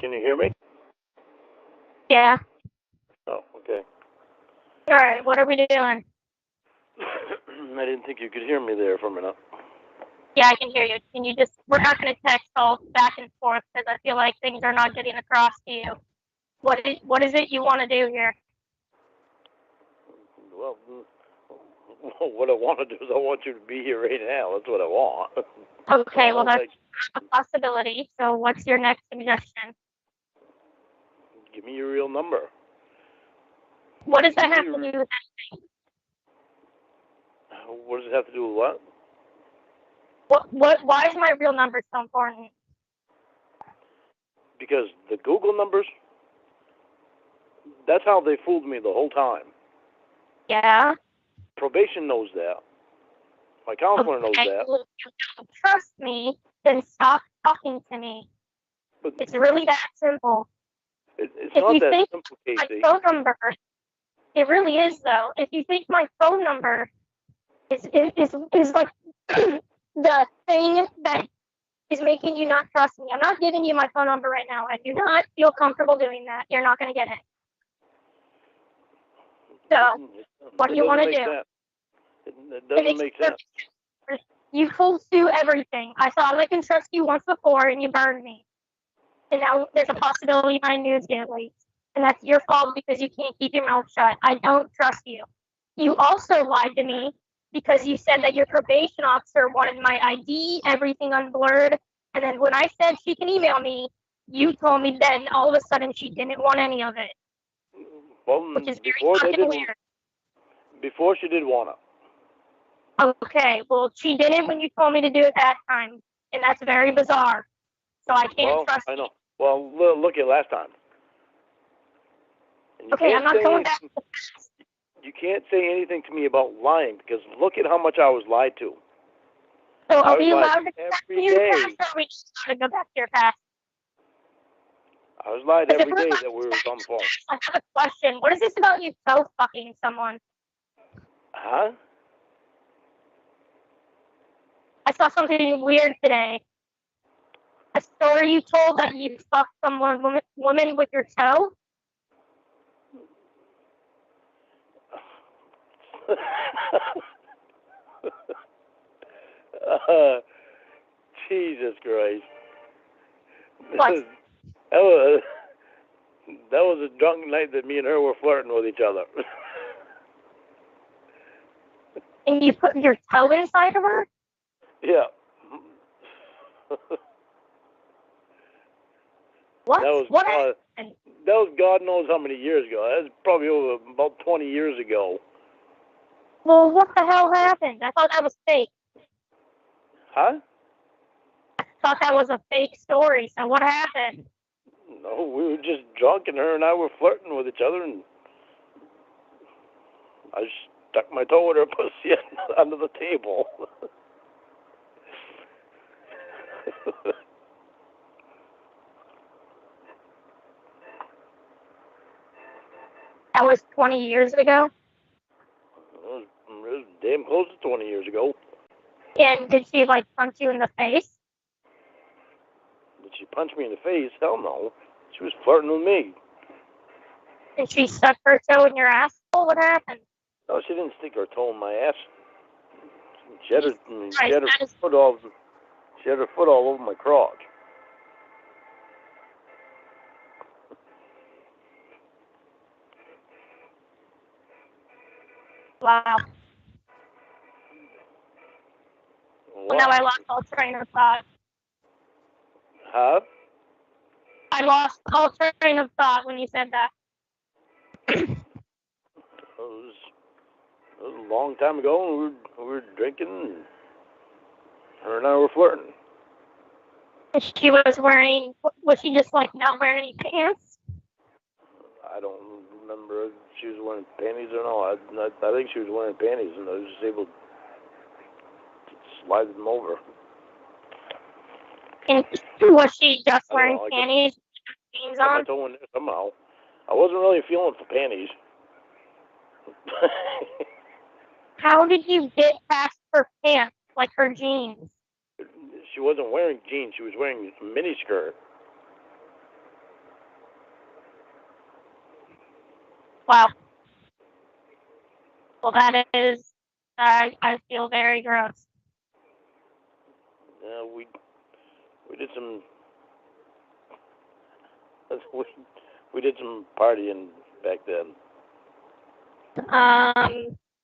Can you hear me? Yeah. Oh, okay. All right. What are we doing? I didn't think you could hear me there for a minute. Yeah, I can hear you. Can you just? We're not going to text all back and forth because I feel like things are not getting across to you. What is it you want to do here? Well, what I want to do is I want you to be here right now. That's what I want. Okay. Well, that's a possibility. So, what's your next suggestion? Give me your real number. What does that have to do with anything? What does it have to do with what? Why is my real number so important? Because the Google numbers, that's how they fooled me the whole time. Yeah. Probation knows that. My counselor knows that. Well, if you don't trust me, then stop talking to me. But it's really that simple. It's not that simple, Casey. My phone number, it really is though. If you think my phone number is like the thing that is making you not trust me, I'm not giving you my phone number right now. I do not feel comfortable doing that. You're not going to get it. So, what do you want to do? It doesn't make sense. You told Sue everything. I thought I can trust you once before, and you burned me. And now there's a possibility my news get leaked. And that's your fault because you can't keep your mouth shut. I don't trust you. You also lied to me because you said that your probation officer wanted my ID, everything unblurred. And then when I said she can email me, you told me then all of a sudden she didn't want any of it. Well, which is very fucking weird. Before she did want it. Okay, well, she didn't when you told me to do it that time. And that's very bizarre. So I can't trust you. I know. Well, look at last time. Okay, I'm not going back to the past. You can't say anything to me about lying because look at how much I was lied to. So are we allowed to go back to your past, or are we just allowed to go back to your past? I was lied every day that we were on the phone. I have a question. What is this about you toe fucking someone? Huh? I saw something weird today. A story you told that you fucked some woman with your toe? Jesus Christ. What? That was a drunk night that me and her were flirting with each other. And you put your toe inside of her? Yeah. What? What happened? That was God knows how many years ago. That was probably about 20 years ago. Well, what the hell happened? I thought that was fake. Huh? I thought that was a fake story, so what happened? No, we were just drunk, and her and I were flirting with each other, and I stuck my toe in her pussy under the table. That was 20 years ago. It was damn close to 20 years ago. And did she, like, punch you in the face? Did she punch me in the face? Hell no. She was flirting with me. And she stuck her toe in your asshole? What happened? No, she didn't stick her toe in my ass. She had her foot all over my crotch. Wow. Well, now I lost all train of thought. Huh? I lost all train of thought when you said that. It was a long time ago, and we were drinking, and her and I were flirting. She was she just, like, not wearing any pants? I don't remember if she was wearing panties or not. I think she was wearing panties, and I was just able to slide them over. And was she just wearing panties? Jeans on? I told her somehow. I wasn't really feeling for panties. How did you get past her pants, like her jeans? She wasn't wearing jeans. She was wearing a mini skirt. Wow. Well, that is, I feel very gross. Yeah, we did some we did some partying back then.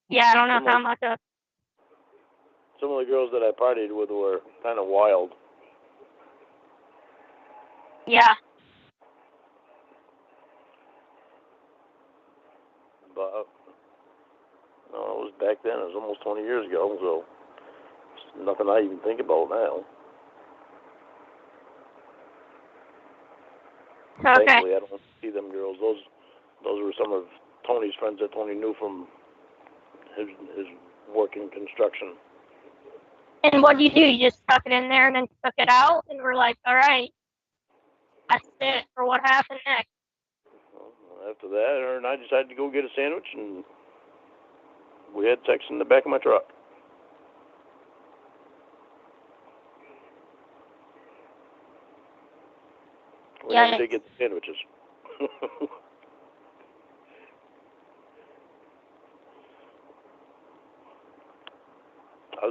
Yeah, I don't know how much of. Some of the girls that I partied with were kind of wild. Yeah. But no, it was back then. It was almost 20 years ago, so it's nothing I even think about now. Okay. Thankfully, I don't see them girls. Those were some of Tony's friends that Tony knew from his work in construction. And what do? You just stuck it in there and then took it out, and we're like, all right, that's it for what happened next. Well, after that, her and I decided to go get a sandwich, and we had sex in the back of my truck. We never did get the sandwiches. I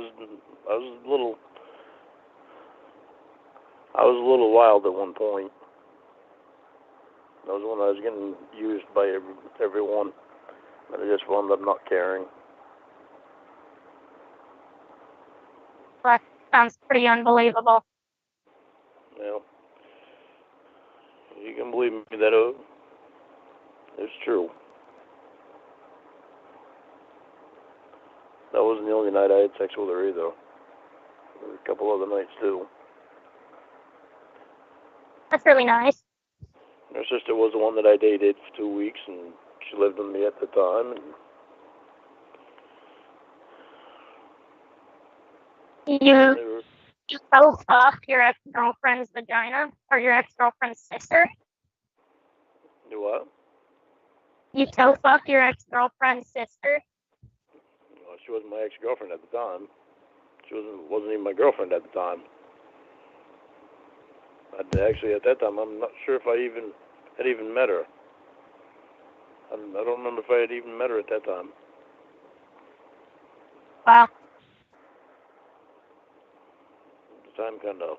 was a little wild at one point. That was when I was getting used by everyone, and I just wound up not caring. That sounds pretty unbelievable. Yeah. You can believe me that it's true. That wasn't the only night I had sex with her either. There were a couple other nights too. That's really nice. Her sister was the one that I dated for 2 weeks, and she lived with me at the time. And you so fucked your ex-girlfriend's vagina, or your ex-girlfriend's sister? You what? You so fucked your ex-girlfriend's sister? Well, she wasn't my ex-girlfriend at the time. She wasn't even my girlfriend at the time. Actually, at that time, I'm not sure if I had even met her. I don't remember if I had even met her at that time. Wow. The time kind of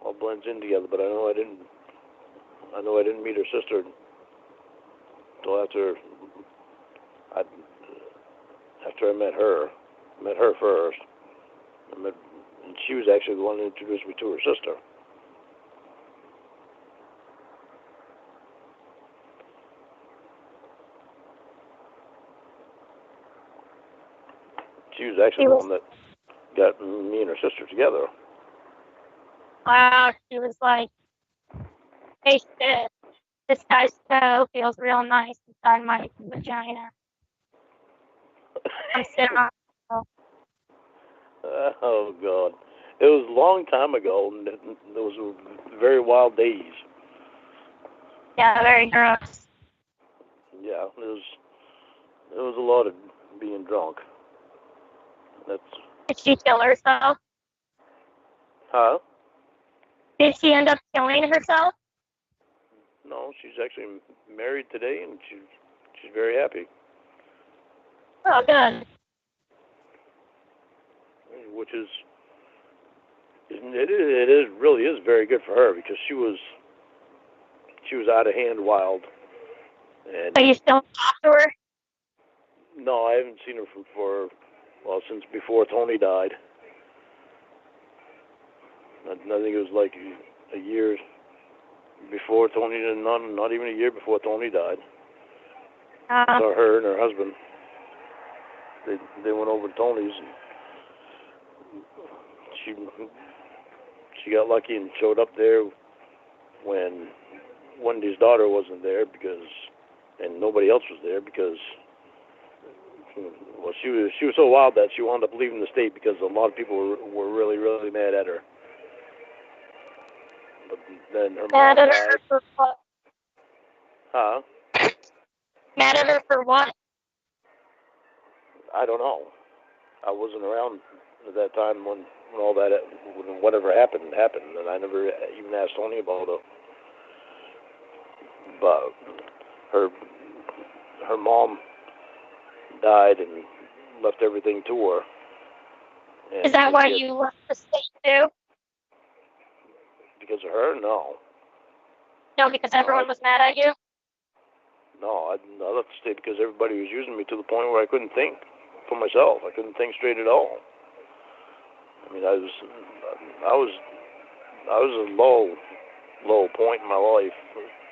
all blends in together, but I know I didn't meet her sister until after I met her first. And she was actually the one who introduced me to her sister. She was actually the one that got me and her sister together. Wow, she was like Hey, shit. This guy's toe feels real nice inside my vagina. I'm sitting on it. Oh, God. It was a long time ago, and those were very wild days. Yeah, very gross. Yeah, there was a lot of being drunk. Did she kill herself? Huh? Did she end up killing herself? No, she's actually married today, and she's very happy. Oh, good. Which is really is very good for her, because she was out of hand wild. And So you still talk to her? no, I haven't seen her since before Tony died. I think it was like a year before Tony, not even a year before Tony died. I saw her and her husband. They went over to Tony's, and she got lucky and showed up there when Wendy's daughter wasn't there, and nobody else was there, because she was so wild that she wound up leaving the state, because a lot of people were really, really mad at her. But then her mom died. Mad at her for what? Huh? Mad at her for what? I don't know. I wasn't around at that time when all that, when whatever happened, and I never even asked Tony about it. But her mom died and left everything to her. And is that why you left the state too? Because of her? No. No, because everyone was mad at you? No, I left the state because everybody was using me to the point where I couldn't think for myself. I couldn't think straight at all. I mean, I was a low point in my life.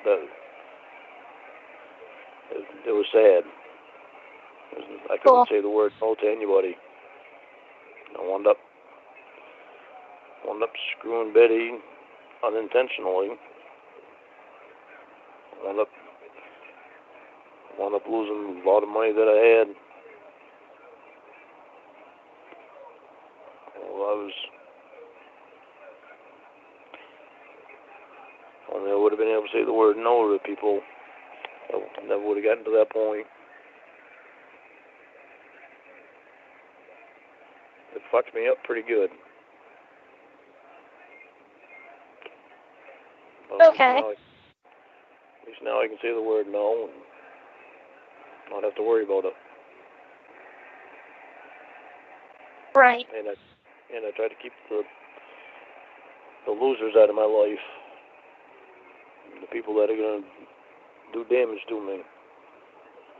That it was sad. I couldn't say the word no to anybody. I wound up screwing Betty unintentionally. Wound up losing a lot of money that I had. Well, only I would have been able to say the word no to people, I never would have gotten to that point. It fucked me up pretty good. But okay. At least now I can say the word no and not have to worry about it. Right. And I try to keep the losers out of my life. The people that are going to do damage to me.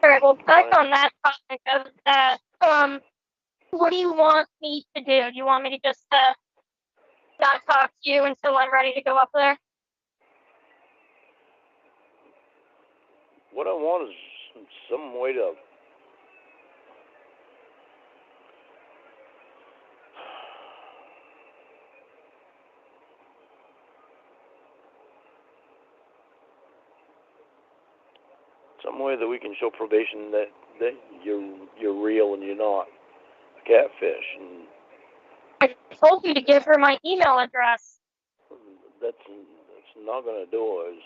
All right, well, back on that topic of that, what do you want me to do? Do you want me to just not talk to you until I'm ready to go up there? What I want is some way to that we can show probation that you're real and you're not a catfish. And I told you to give her my email address. that's not going to do it.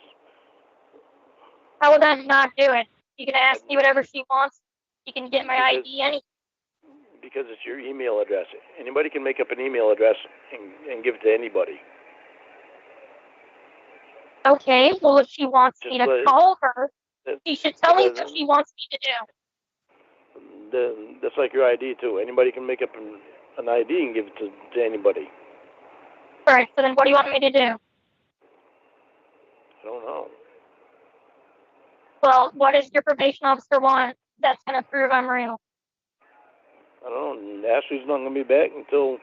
How would that not do it? You can ask me whatever she wants. You can get my ID, anything. Because it's your email address. Anybody can make up an email address and give it to anybody. Okay, well, if she wants me to call her, she should tell me what she wants me to do. That's like your ID, too. Anybody can make up an ID and give it to anybody. All right, so then what do you want me to do? I don't know. Well, what does your probation officer want that's going to prove I'm real? I don't know. Ashley's not going to be back until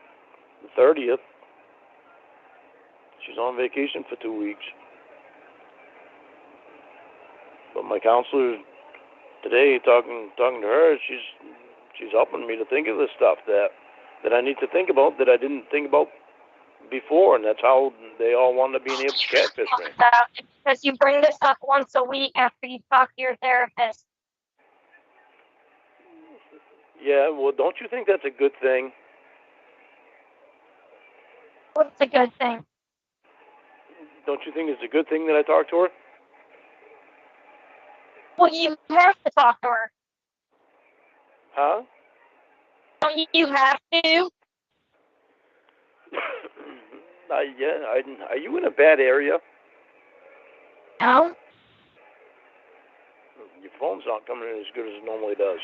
the 30th. She's on vacation for 2 weeks. But my counselor today, talking to her, she's helping me to think of the stuff that I need to think about that I didn't think about before, and that's how they all wanted to be able to catfish me. Because you bring this up once a week after you talk to your therapist. Yeah, well, don't you think that's a good thing? What's a good thing? Don't you think it's a good thing that I talk to her? Well, you have to talk to her. Huh? Don't you have to? Yeah. Are you in a bad area? No. Your phone's not coming in as good as it normally does.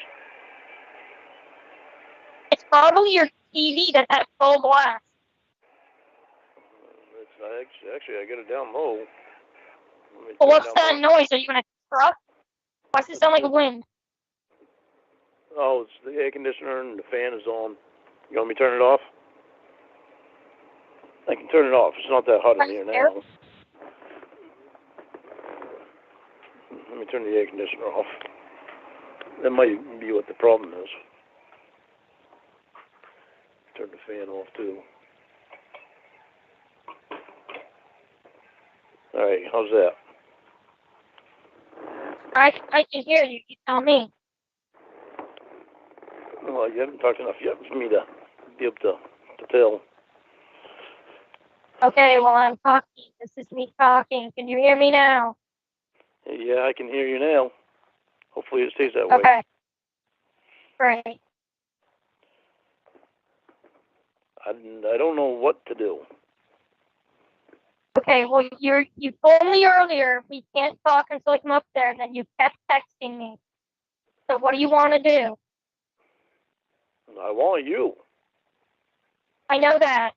It's probably your TV that's at full blast. Actually, I got it down low. Well, what's that noise? Are you in a truck? Why does it sound like wind? Oh, it's the air conditioner and the fan is on. You want me to turn it off? I can turn it off. It's not that hot in here now. Let me turn the air conditioner off. That might be what the problem is. Turn the fan off too. All right, how's that? I can hear you. You tell me. Well, you haven't talked enough yet for me to be able to tell. Okay, well, I'm talking. This is me talking. Can you hear me now? Yeah, I can hear you now. Hopefully it stays that way. Okay. Great. I don't know what to do. Okay, well, you told me earlier we can't talk until I come up there, and then you kept texting me. So what do you want to do? I want you. I know that.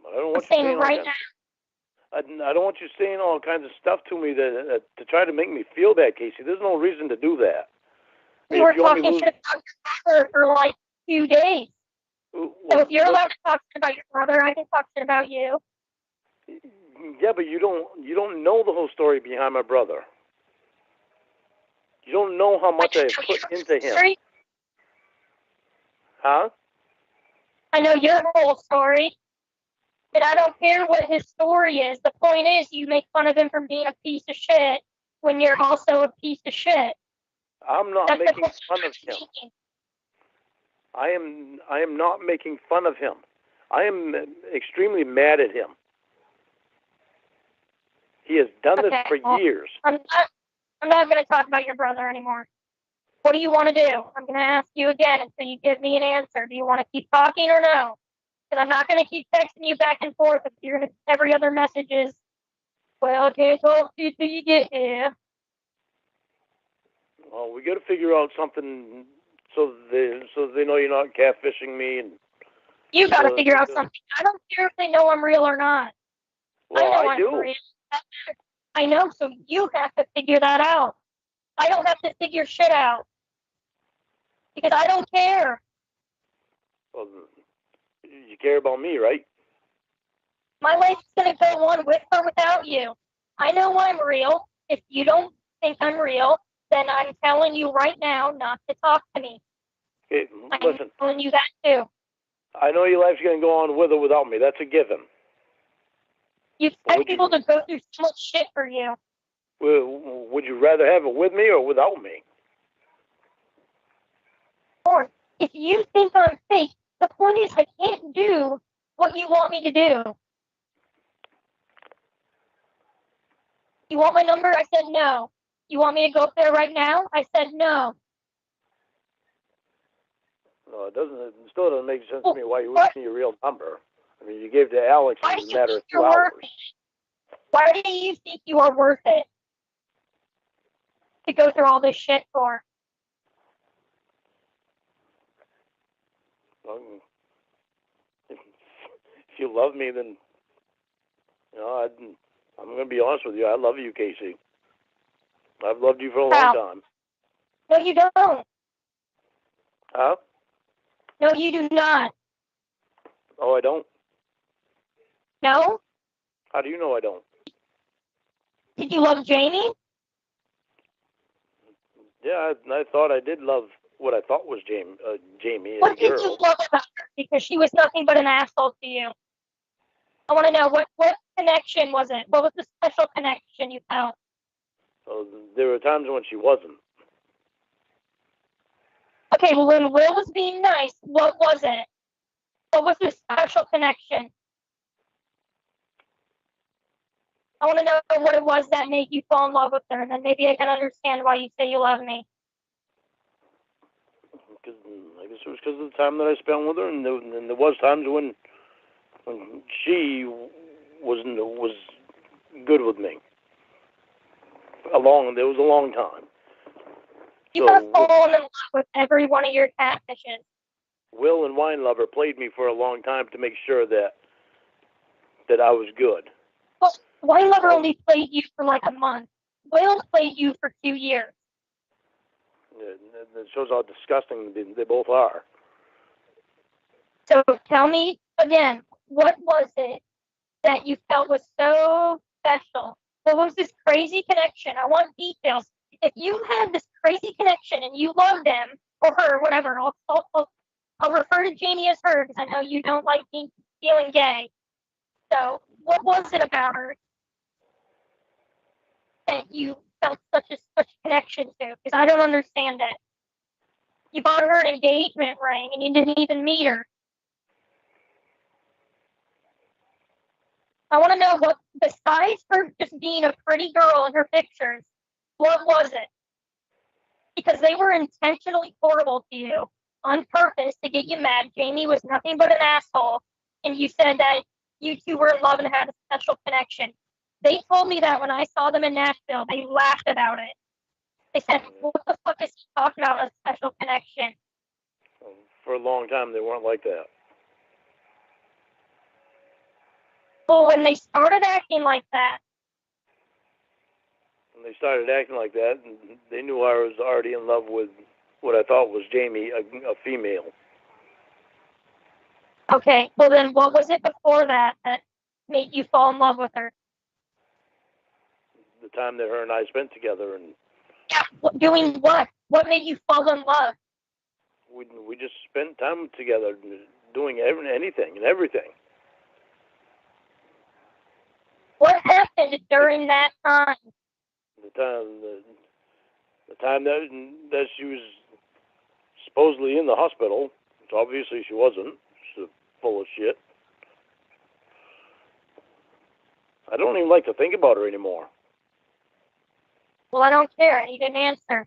I don't want I'm you saying right now. I don't want you saying all kinds of stuff to me that to try to make me feel bad, Casey. There's no reason to do that. We were talking shit about your brother for like 2 days. Well, So if you're allowed to talk shit about your brother, I can talk shit about you. Yeah, but you don't know the whole story behind my brother. You don't know how much I've put into him. Huh? I know your whole story. But I don't care what his story is. The point is, you make fun of him for being a piece of shit when you're also a piece of shit. I'm not making fun of him. I am not making fun of him. I am extremely mad at him. He has done this for years. I'm not going to talk about your brother anymore. What do you want to do? I'm going to ask you again until you give me an answer. Do you want to keep talking or no? Because I'm not going to keep texting you back and forth if you're going to, every other message is, well, I can't talk to you till you get here. Well, we got to figure out something so they know you're not catfishing me. And you got to figure out something. I don't care if they know I'm real or not. Well, I know I'm real. I know, so you have to figure that out. I don't have to figure shit out. Because I don't care. Well, you care about me, right? My life's going to go on with or without you. I know I'm real. If you don't think I'm real, then I'm telling you right now not to talk to me. Okay, listen. I'm telling you that too. I know your life's going to go on with or without me. That's a given. You expect people to go through so much shit for you. Would you rather have it with me or without me? Or if you think I'm fake, the point is I can't do what you want me to do. You want my number? I said no. You want me to go up there right now? I said no. No, it doesn't. It still doesn't make sense to me why you wouldn't give me your real number. I mean, you gave it to Alex in a matter of 2 hours. Why do you think you are worth it to go through all this shit for? Well, if you love me, then I'm going to be honest with you. I love you, Casey. I've loved you for a long time. No, you don't. Huh? No, you do not. Oh, I don't? No? How do you know I don't? Did you love Jamie? Yeah, I thought I did love what I thought was Jamie. What did you love about her? because she was nothing but an asshole to you. I want to know what connection was it? What was the special connection you felt? So there were times when she wasn't. Okay, well, when Will was being nice, what was it? What was the special connection? I want to know what it was that made you fall in love with her, and then maybe I can understand why you say you love me. Because I guess it was because of the time that I spent with her, and there was times when she was good with me. There was a long time. You have fallen in love with every one of your catfishes. Will and Wine Lover played me for a long time to make sure that I was good. Well, Wine Lover only played you for like a month. Will played you for 2 years. It shows how disgusting they both are. So tell me again, what was it that you felt was so special? What was this crazy connection? I want details. If you had this crazy connection and you loved him or her, whatever, I'll refer to Jamie as her because I know you don't like feeling gay. So what was it about her that you felt such a connection to? Because I don't understand it. You bought her an engagement ring and you didn't even meet her. I want to know what, besides her just being a pretty girl in her pictures, what was it? Because they were intentionally horrible to you on purpose to get you mad. Jamie was nothing but an asshole, and you said that you two were in love and had a special connection. They told me that when I saw them in Nashville. They laughed about it. They said, what the fuck is he talking about, a special connection? For a long time, they weren't like that. Well, when they started acting like that, they knew I was already in love with what I thought was Jamie, a female. Okay, well then what was it before that made you fall in love with her? The time that her and I spent together. And yeah, doing what? What made you fall in love? We just spent time together doing anything and everything. What happened during that time? The time that she was supposedly in the hospital, which obviously she wasn't. She's full of shit. I don't even like to think about her anymore. Well, I don't care. I need an answer.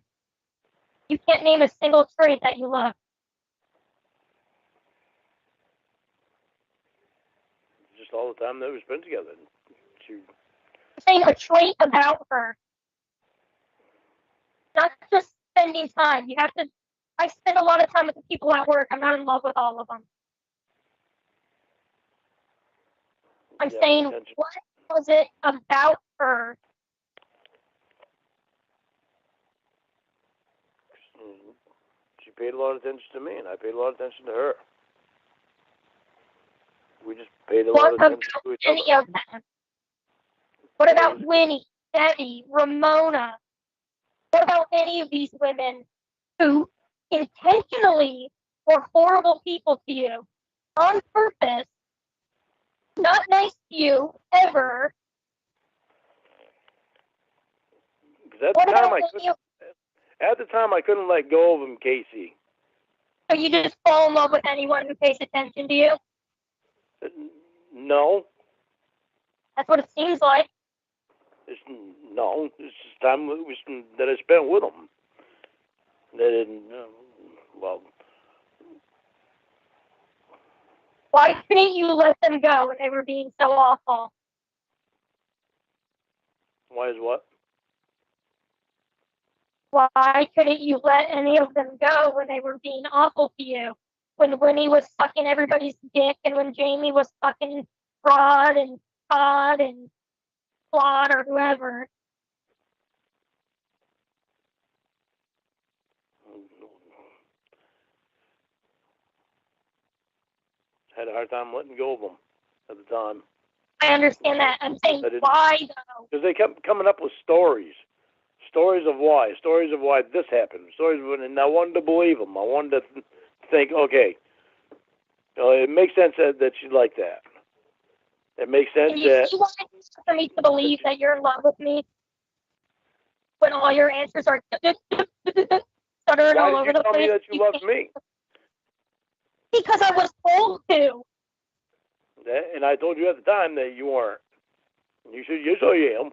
You can't name a single trait that you love. Just all the time that we spent together. I'm saying a trait about her. Not just spending time. You have to. I spend a lot of time with the people at work. I'm not in love with all of them. I'm saying, what was it about her? She paid a lot of attention to me, and I paid a lot of attention to her. We just paid a lot of attention to each other. Any of them? What about Winnie, Debbie, Ramona? What about any of these women who intentionally were horrible people to you on purpose, not nice to you ever? At the time, I couldn't let go of him, Casey. So you just fall in love with anyone who pays attention to you? No. That's what it seems like. It's just time that I spent with them. Why couldn't you let them go when they were being so awful? Why is what? Why couldn't you let any of them go when they were being awful to you? When Winnie was sucking everybody's dick, and when Jamie was fucking Rod and Todd and Claude or whoever. Had a hard time letting go of them at the time. I understand that. I'm saying, why though? Because they kept coming up with stories of why this happened, and I wanted to believe them. I wanted to think, okay, It makes sense that you like that. It makes sense You that. want for me to believe that you're in love with me when all your answers are stuttering all over the place. Why did you tell me that you loved me? Because I was told to. And I told you at the time that you weren't. You said, yes, I am.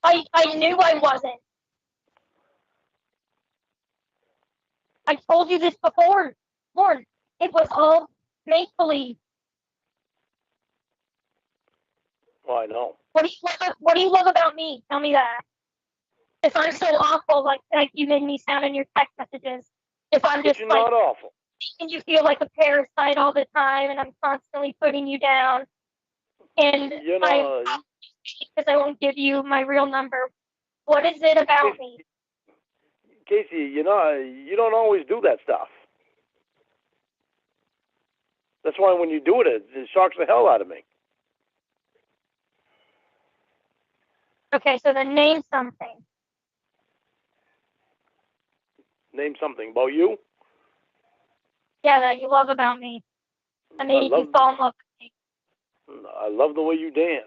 I knew I wasn't. I told you this before. Lord, it was all make-believe. Oh, I know. What do you love about me? Tell me that. If I'm so awful, like you made me sound in your text messages. If I'm just you're like not awful. making you feel like a parasite all the time, and I'm constantly putting you down, and because I won't give you my real number. What is it about me? Casey, you don't always do that stuff. That's why when you do it, it shocks the hell out of me. Okay, so then name something. Name something about you. Yeah, that you love about me. I made you fall in love with me. I love the way you dance.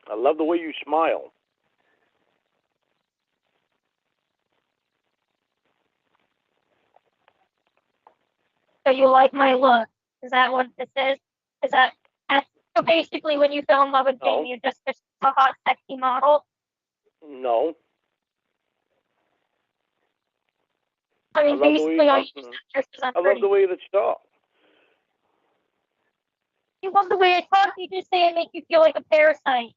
I love the way you smile. So you like my look? Is that what this is? Is that so? Basically, when you fell in love with Jamie, you're just a hot, sexy model. No. I mean, basically, all you I love the way that you talk. You love the way I talk. You just say I make you feel like a parasite.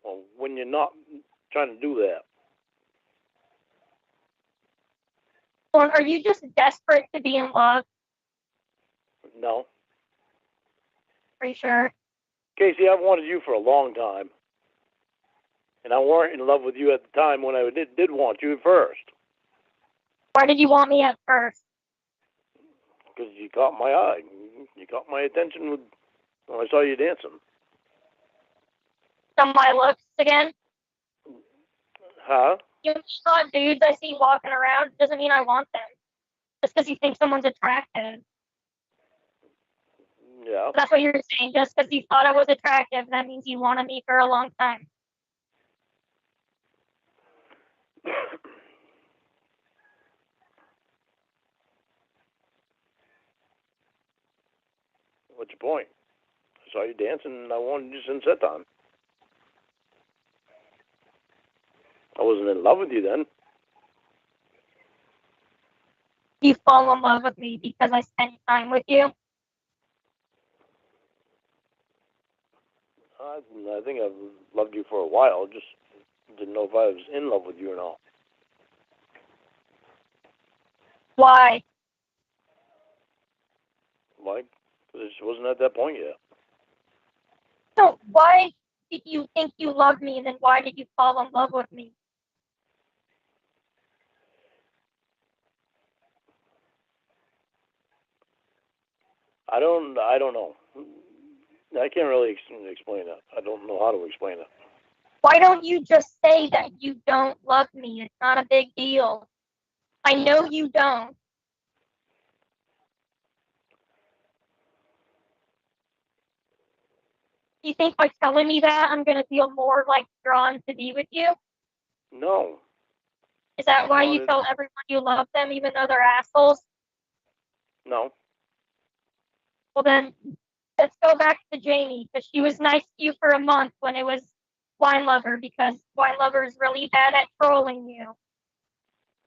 Well, when you're not trying to do that. Or are you just desperate to be in love? No. Are you sure? Casey, I've wanted you for a long time. And I weren't in love with you at the time when I did want you at first. Why did you want me at first? Because you caught my eye. You caught my attention when I saw you dancing. Some of my looks again? Huh? You hot dudes I see walking around doesn't mean I want them. Just because you think someone's attractive. Yeah. That's what you're saying. Just because you thought I was attractive, that means you wanted me for a long time. What's your point? I saw you dancing and I wanted you since that time. I wasn't in love with you then. You fall in love with me because I spent time with you? I think I've loved you for a while. Just didn't know if I was in love with you or not. Why? Why? Because it wasn't at that point yet. So why did you think you loved me, and then why did you fall in love with me? I don't know. I can't really explain it. I don't know how to explain it. Why don't you just say that you don't love me? It's not a big deal. I know you don't. Do you think by telling me that I'm going to feel more like drawn to be with you? No. Is that why you tell everyone you love them, even though they're assholes? No. Well, then let's go back to Jamie, because she was nice to you for a month when it was Wine Lover, because Wine Lover is really bad at trolling you.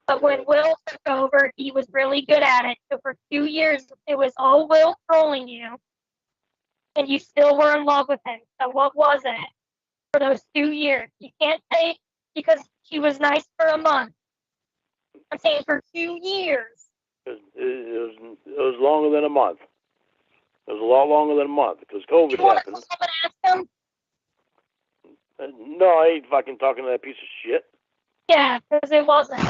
But when Will took over, he was really good at it. So for 2 years, it was all Will trolling you, and you still were in love with him. So what was it for those 2 years? You can't say because she was nice for a month. I'm saying for 2 years. It was longer than a month. It was a lot longer than a month because COVID happened. Ask him? No, I ain't fucking talking to that piece of shit. Yeah, because it wasn't.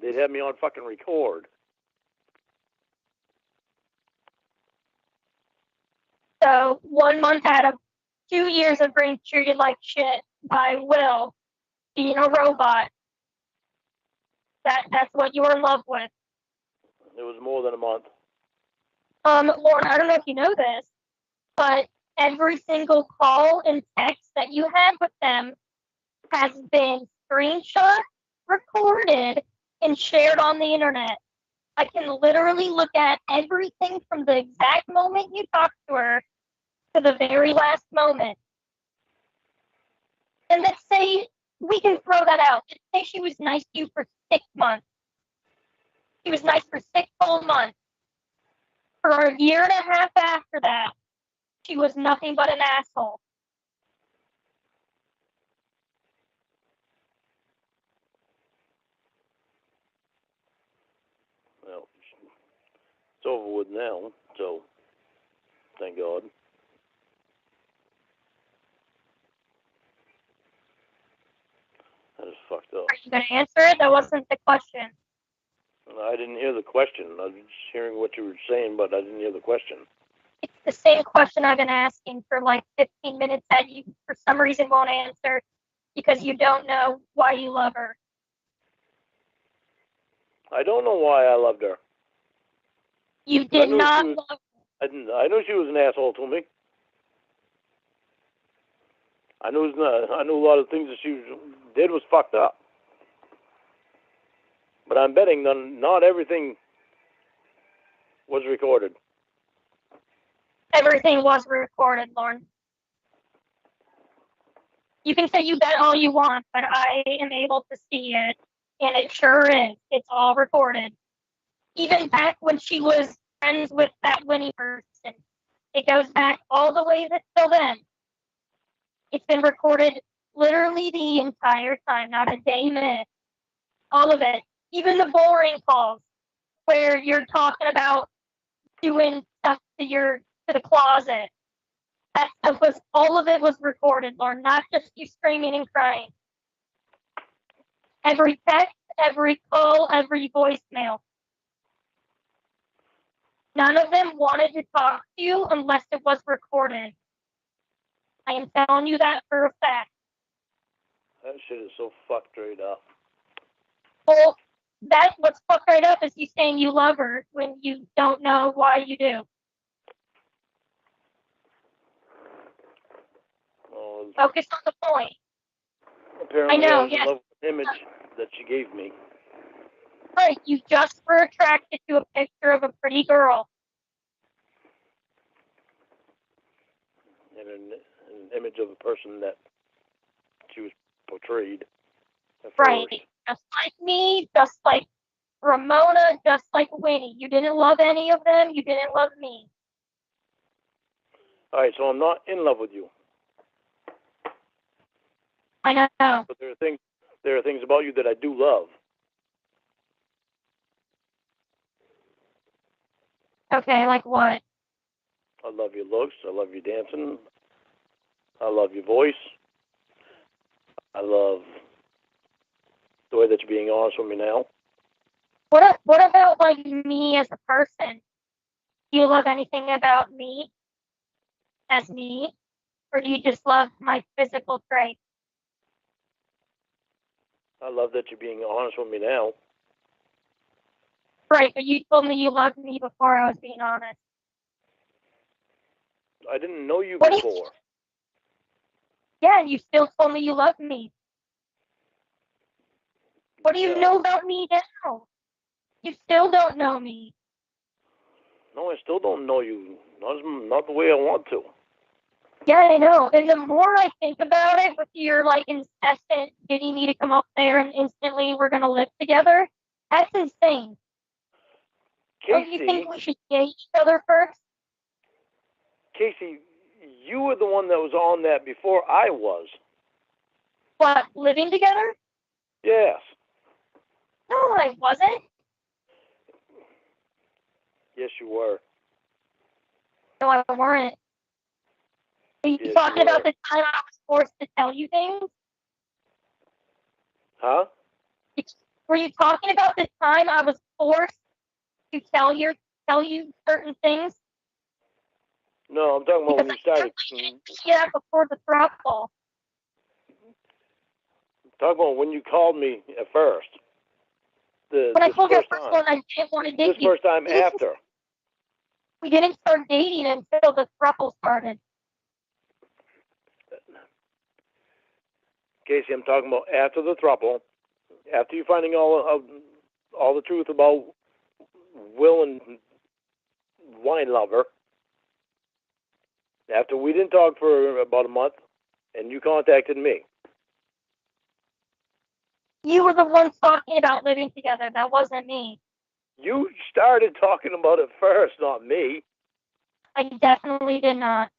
They'd have me on fucking record. So 1 month out of 2 years of being treated like shit by Will, being a robot. That's what you were in love with. It was more than a month. Lauren, I don't know if you know this, but every single call and text that you had with them has been screenshot, recorded, and shared on the internet. I can literally look at everything from the exact moment you talked to her to the very last moment. And let's say we can throw that out. Let's say she was nice to you for 6 months. She was nice for 6 whole months. For a year and a half after that, she was nothing but an asshole. Well, it's over with now, so thank God. That is fucked up. Are you going to answer it? That wasn't the question. I didn't hear the question. I was just hearing what you were saying, but I didn't hear the question. It's the same question I've been asking for like 15 minutes that you, for some reason, won't answer because you don't know why you love her. I don't know why I loved her. You did not love her. I knew she was an asshole to me. I knew a lot of things that she did was fucked up. But I'm betting not everything was recorded. Everything was recorded, Lauren. You can say you bet all you want, but I am able to see it, and it sure is. It's all recorded. Even back when she was friends with that Winnie person. It goes back all the way till then. It's been recorded literally the entire time, not a day missed. All of it. Even the boring calls where you're talking about doing stuff to the closet. That stuff was, all of it was recorded, Lauren, not just you screaming and crying. Every text, every call, every voicemail. None of them wanted to talk to you unless it was recorded. I am telling you that for a fact. That shit is so fucked right up. Well, that's what's fucked right up is you saying you love her when you don't know why you do. Focus on the point. Apparently, I know, I was in love with the image that she gave me. Right, you just were attracted to a picture of a pretty girl. And an image of a person that she was portrayed at Right, first. just like me, just like Ramona, just like Winnie. You didn't love any of them, you didn't love me. Alright, so I'm not in love with you. I know. But there are things about you that I do love. Okay, like what? I love your looks. I love your dancing. I love your voice. I love the way that you're being honest with me now. What about like me as a person? Do you love anything about me as me? Or do you just love my physical traits? I love that you're being honest with me now. Right, but you told me you loved me before I was being honest. I didn't know you What before. Yeah, you still told me you loved me. What do you know about me now? You still don't know me. No, I still don't know you. Not the way I want to. Yeah, I know. And the more I think about it with your like incessant getting me to come up there and instantly we're gonna live together, that's insane. Casey, don't you think we should date each other first? Casey, you were the one that was on that before I was. What, living together? Yes. No, I wasn't. Yes, you were. No, I weren't. Are you talking about the time I was forced to tell you things? Huh? Were you talking about the time I was forced to tell you certain things? No, I'm talking about when you started. Yeah, before the throuple. Talking about when you called me at first. When I told you at first one, I didn't want to date This first time after. We didn't start dating until the throuple started. Casey, I'm talking about after the throuple, after you finding all the truth about Will and Wine Lover. After we didn't talk for about a month, and you contacted me. You were the one talking about living together. That wasn't me. You started talking about it first, not me. I definitely did not.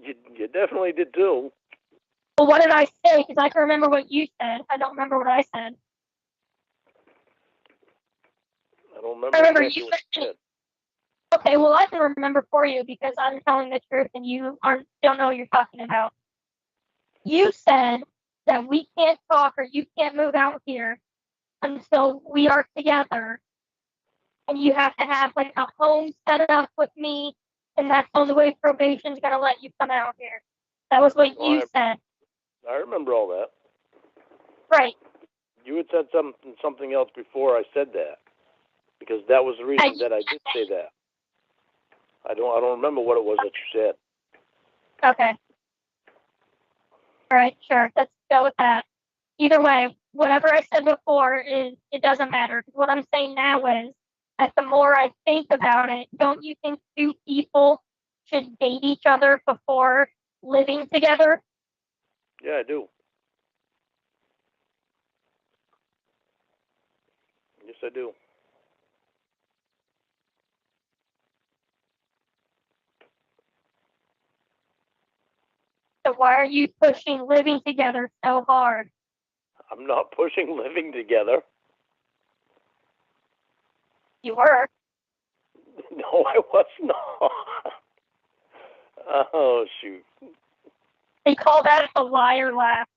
You definitely did too. Well, what did I say? Because I can remember what you said. I don't remember what I said. I don't remember. I remember you said. Okay, well, I can remember for you because I'm telling the truth and you don't know what you're talking about. You said that we can't talk or you can't move out here until we are together. And you have to have like a home set up with me, and that's the only way probation's gonna let you come out here. That was what you said. I remember all that. Right. You had said something else before I said that, because that was the reason that I did say that. I don't remember what it was that you said. Okay. All right, sure. Let's go with that. Either way, whatever I said before it doesn't matter. What I'm saying now is that the more I think about it, don't you think two people should date each other before living together? Yeah, I do. Yes, I do. So why are you pushing living together so hard? I'm not pushing living together. You were. No, I was not. Oh, shoot. They call that a liar laugh.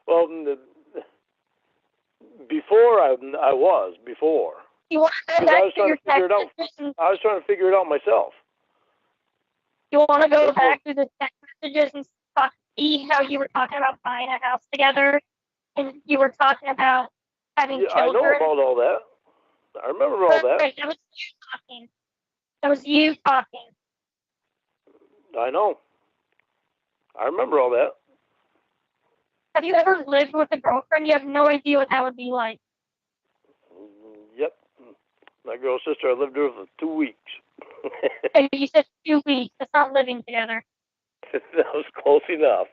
Well, before I was. You want to go back to your text messages? I was trying to figure it out myself. You want to go back to the text messages and see how you were talking about buying a house together, and you were talking about having children? I know about all that. I remember all that. Right, that was you talking. That was you talking. I know. I remember all that. Have you ever lived with a girlfriend? You have no idea what that would be like. Yep. My girl's sister, I lived with her for 2 weeks. Okay, you said 2 weeks. That's not living together. That was close enough.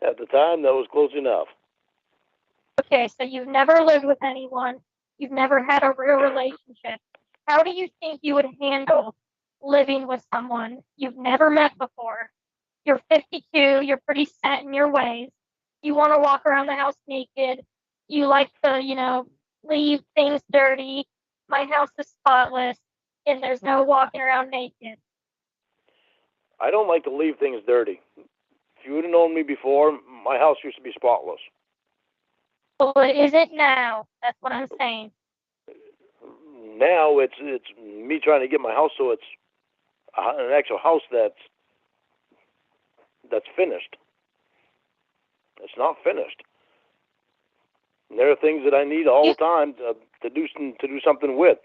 At the time, that was close enough. Okay, so you've never lived with anyone. You've never had a real relationship. How do you think you would handle living with someone you've never met before? You're 52. You're pretty set in your ways. You want to walk around the house naked. You like to, leave things dirty. My house is spotless, and there's no walking around naked. I don't like to leave things dirty. If you would have known me before, my house used to be spotless. Well, it isn't now. That's what I'm saying. Now it's me trying to get my house so it's an actual house that's finished. It's not finished. And there are things that I need all the time to do something with.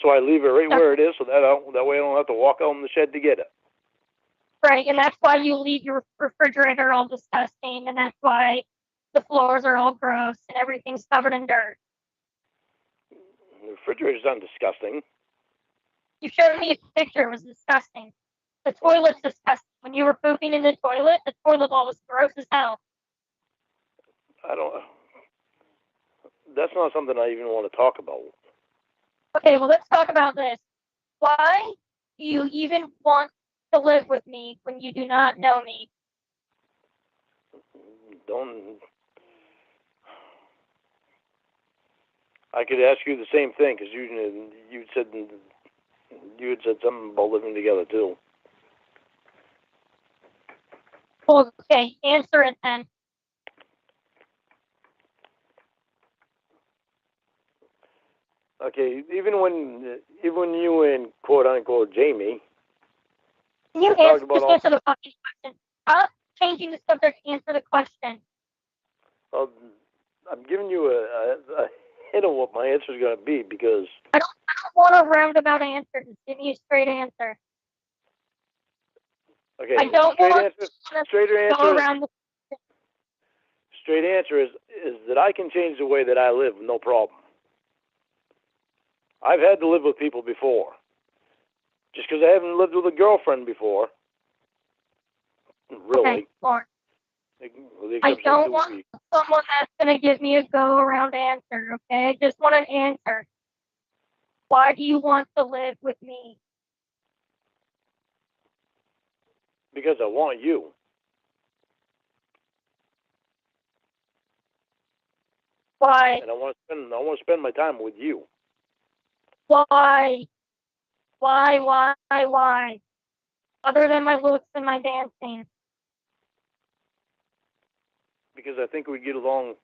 So I leave it right where it is, so that way I don't have to walk out in the shed to get it. Right, and that's why you leave your refrigerator all disgusting, and that's why the floors are all gross and everything's covered in dirt. The refrigerator's not disgusting. You showed me a picture. It was disgusting. The toilet's disgusting. When you were pooping in the toilet bowl was gross as hell. That's not something I even want to talk about. Okay, well, let's talk about this. Why do you even want to live with me when you do not know me? I could ask you the same thing, because you had said something about living together too. Well, okay, answer it then. Okay, even when you and quote unquote Jamie, can you answer the fucking question? Stop changing the subject. Answer the question. Well, I'm giving you a I know what my answer is going to be because I don't want a roundabout answer. Just give me a straight answer. okay, I don't straight want answer. to Straight go answer. around the Straight answer is that I can change the way that I live, no problem. I've had to live with people before. Just because I haven't lived with a girlfriend before, really. Okay, Lauren. With the I exception don't of want 2 weeks. someone that's going to give me a go-around answer, okay? I just want an answer. Why do you want to live with me? Because I want you. Why? And I want to spend my time with you. Why? Why? Other than my looks and my dancing. Because I think we get along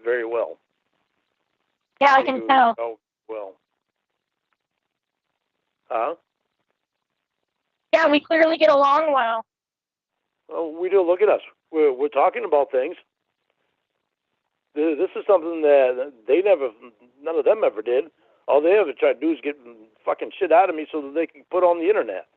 very well. Yeah, I can tell. Oh, well. Huh? Yeah, we clearly get along well. Well, we do. Look at us. We're talking about things. This is something that none of them ever did. All they ever tried to do is get fucking shit out of me so that they can put on the internet.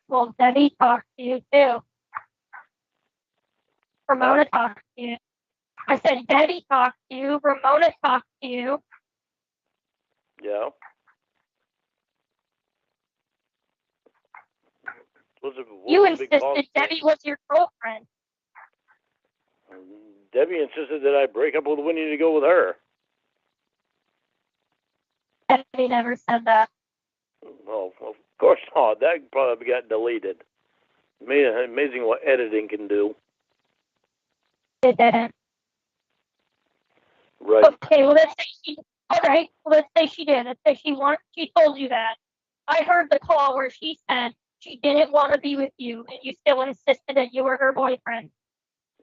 Well, Debbie talks to you too. Ramona talks to you. I said Debbie talks to you. Ramona talks to you. Yeah. You insisted Debbie was your girlfriend. Debbie insisted that I break up with Winnie to go with her. Debbie never said that. Well, of course not. That probably got deleted. Amazing what editing can do. It didn't. Right. Okay, well let's say she. All right, well, let's say she did. Let's say she told you that. I heard the call where she said she didn't want to be with you, and you still insisted that you were her boyfriend.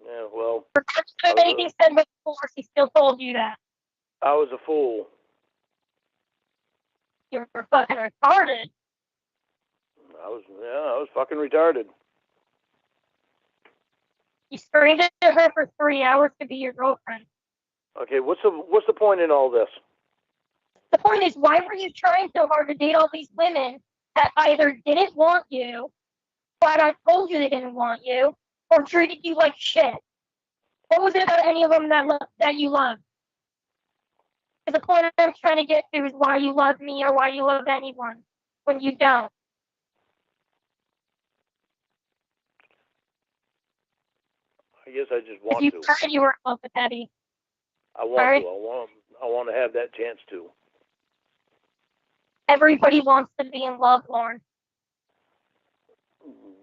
Yeah, well. Regardless of anything said before, she still told you that. I was a fool. You were fucking retarded. I was fucking retarded. You screamed at her for 3 hours to be your girlfriend. Okay, what's the point in all this? The point is, why were you trying so hard to date all these women that either didn't want you, flat out told you they didn't want you, or treated you like shit? What was it about any of them that you loved? The point I'm trying to get to is why you love me or why you love anyone when you don't. I guess I just want you to. You said you were in love with Eddie. I want to. I want to have that chance to. Everybody wants to be in love, Lauren.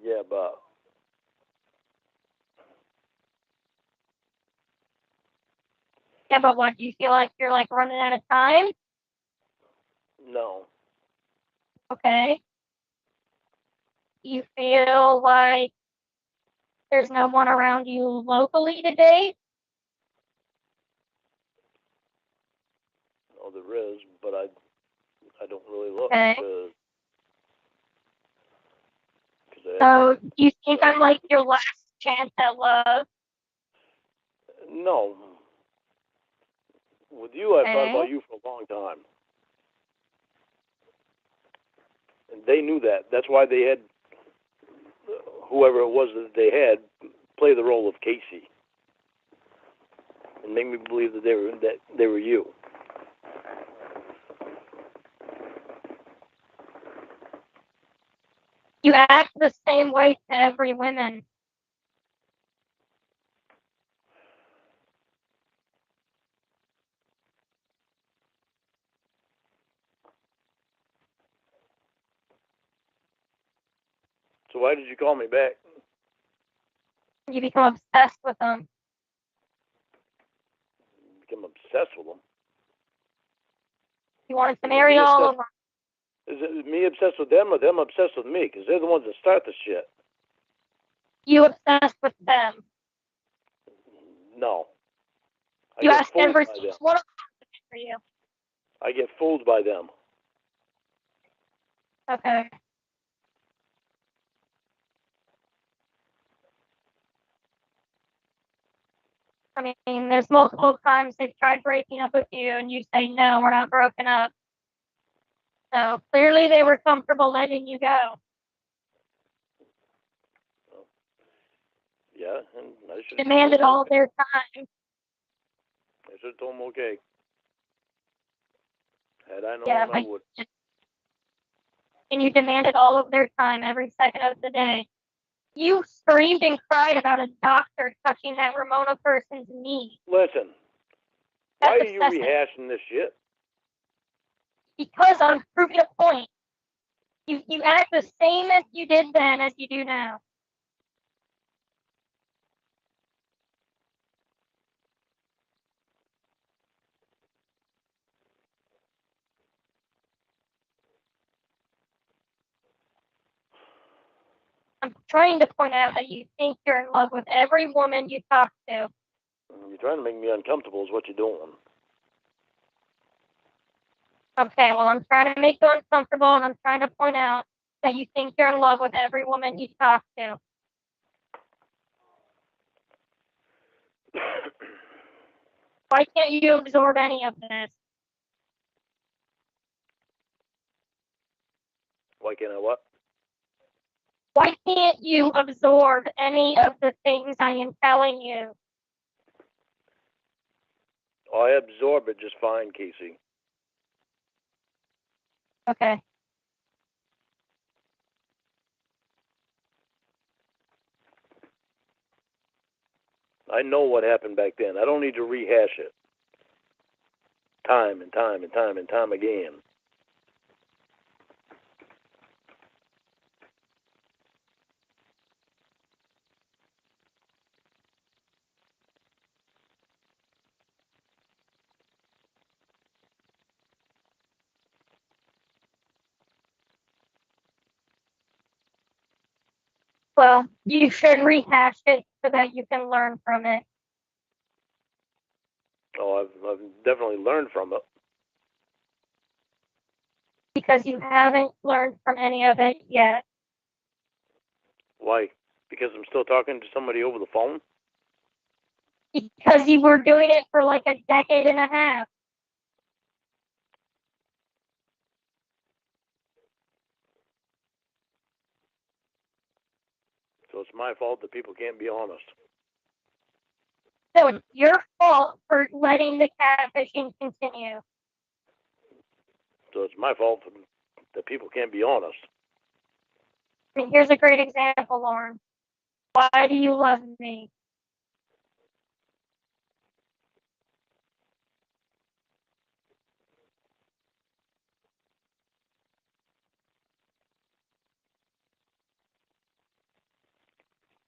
Yeah, but. Yeah, but what? Do you feel like you're like running out of time? No. Okay. You feel like there's no one around you locally to date? Oh, there is, but I don't really look. Okay. So, do you think I'm like your last chance at love? No. With you, I've thought about you for a long time. And they knew that. That's why they had whoever it was that they had play the role of Casey and make me believe that they were you. You act the same way to every woman. So why did you call me back? You become obsessed with them. Become obsessed with them? You wanted to marry all of them. Is it me obsessed with them or them obsessed with me? Because they're the ones that start the shit. You obsessed with them. never by seen them. one of them for you. I get fooled by them. Okay. I mean, there's multiple times they've tried breaking up with you, and you say, no, we're not broken up. So clearly they were comfortable letting you go. Yeah, and I should Demanded all of their time. I should have told them okay. Had I known, Yeah, I would. And you demanded all of their time every second of the day. You screamed and cried about a doctor touching that Ramona person's knee. Listen, That's why are you obsessive. rehashing this shit? Because I'm proving a point. You act the same as you did then as you do now. I'm trying to point out that you think you're in love with every woman you talk to. You're trying to make me uncomfortable is what you're doing. Okay, well, I'm trying to make you uncomfortable, and I'm trying to point out that you think you're in love with every woman you talk to. Why can't you absorb any of this? Why can't I what? Why can't you absorb any of the things I am telling you? Oh, I absorb it just fine, Casey. Okay. I know what happened back then. I don't need to rehash it. Time and time and time and time again. Well, you should rehash it so that you can learn from it. Oh, I've definitely learned from it. Because you haven't learned from any of it yet. Why? Because I'm still talking to somebody over the phone? Because you were doing it for like a decade and a half. So it's my fault that people can't be honest. So it's your fault for letting the catfishing continue. So it's my fault that people can't be honest. I mean, here's a great example, Lauren. Why do you love me?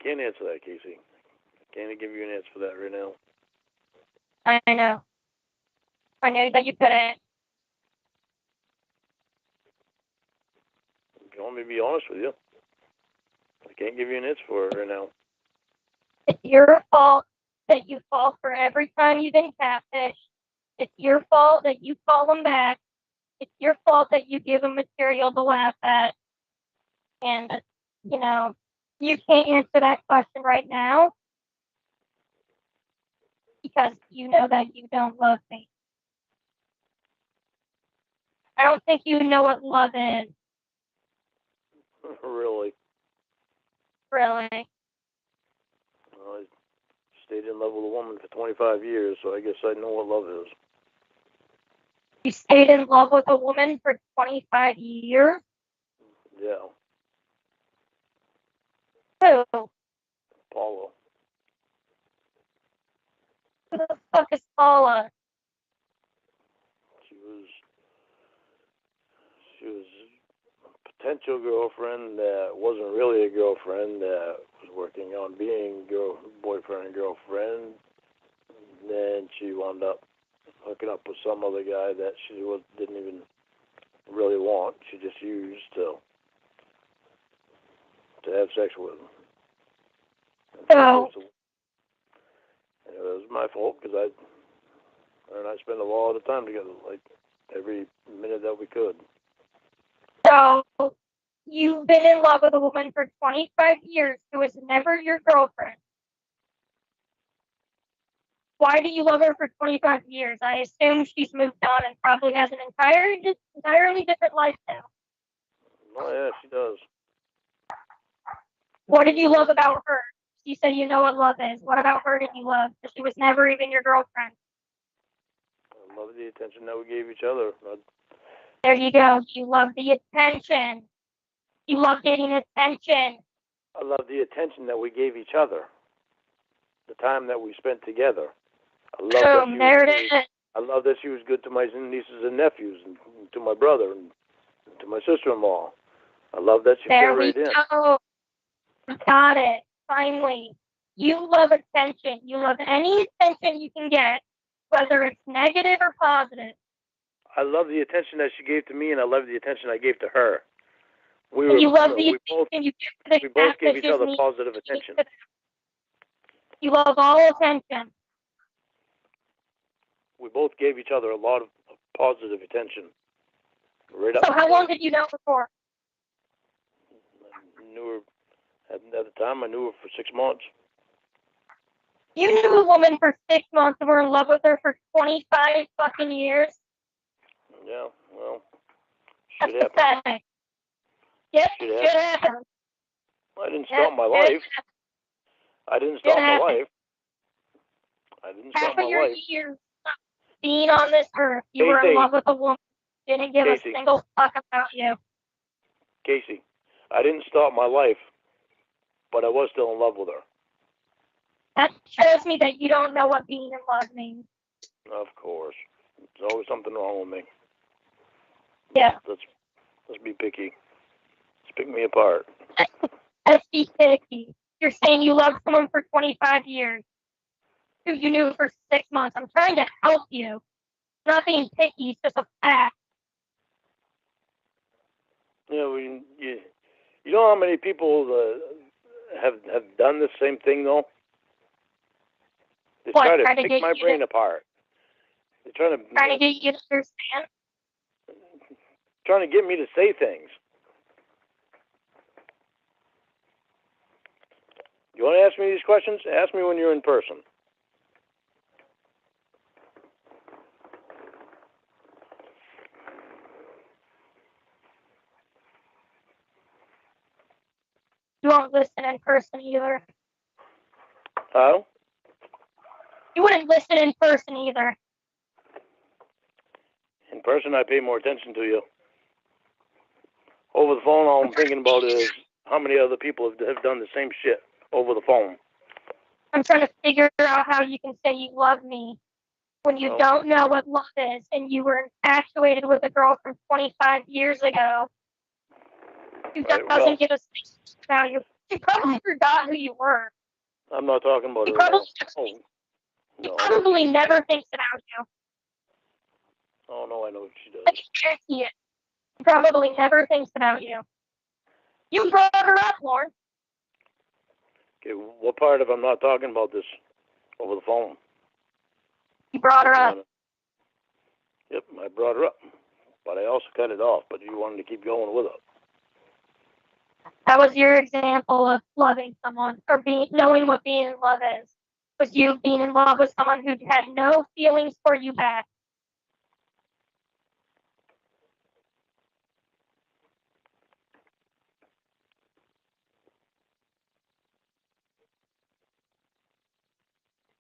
Can't answer that, Casey. Can't give you an answer for that right now. I know. I know that you couldn't. You want me to be honest with you? I can't give you an answer for it right now. It's your fault that you fall for every time you've been catfished. It's your fault that you call them back. It's your fault that you give them material to laugh at. And, you know, you can't answer that question right now because you know that you don't love me. I don't think you know what love is. Really? Really. Well, I stayed in love with a woman for 25 years, so I guess I know what love is. You stayed in love with a woman for 25 years? Yeah. Who? Paula. Who the fuck is Paula? She was a potential girlfriend that wasn't really a girlfriend, that was working on being boyfriend and girlfriend. Then she wound up hooking up with some other guy that she didn't even really want. She just used to have sex with him. Oh. And it was my fault because Her and I spent a lot of time together, like every minute that we could. So you've been in love with a woman for 25 years who was never your girlfriend. Why do you love her for 25 years? I assume she's moved on and probably has an entirely different life now. Oh yeah, she does. What did you love about her? You said you know what love is. What about her did you love? Because she was never even your girlfriend. I love the attention that we gave each other. There you go. You love the attention. You love getting attention. I love the attention that we gave each other. The time that we spent together. I love that she was good to my nieces and nephews, and to my brother, and to my sister-in-law. I love that she fit right in. Go. Got it. Finally. You love attention. You love any attention you can get, whether it's negative or positive. I love the attention that she gave to me, and I love the attention I gave to her. We both gave each other positive attention. You love all attention. We both gave each other a lot of positive attention. Right up. So how long did you know her for? I knew her at the time. I knew her for 6 months. You knew a woman for 6 months and were in love with her for 25 fucking years? Yeah, well, shit happened. Yep, shit happened. I didn't stop my life. I didn't stop my life. Half of your years being on this earth, you were in love with a woman who didn't give a single fuck about you. Casey, I didn't stop my life, but I was still in love with her. That shows me that you don't know what being in love means. Of course. There's always something wrong with me. Yeah. Let's be picky. Let's pick me apart. Let's be picky. You're saying you loved someone for 25 years, who you knew for 6 months. I'm trying to help you. Not being picky, it's just a fact. You know how many people have done the same thing, though? They try to pick my brain apart. They're trying to get you to understand? Trying to get me to say things. You want to ask me these questions? Ask me when you're in person. You won't listen in person either. Oh? You wouldn't listen in person either. In person, I pay more attention to you. Over the phone, all I'm thinking about is how many other people have done the same shit over the phone. I'm trying to figure out how you can say you love me when you don't know what love is, and you were infatuated with a girl from 25 years ago who doesn't give a value. She probably forgot who you were. I'm not talking about her. She probably never thinks about you. Oh, no, I know what she does. I can guarantee it. She probably never thinks about you. You brought her up, Lauren. Okay, what part of I'm not talking about this over the phone? You brought her up. Yep, I brought her up. But I also cut it off, but you wanted to keep going with it. That was your example of loving someone, or knowing what being in love is. Was you being in love with someone who had no feelings for you back.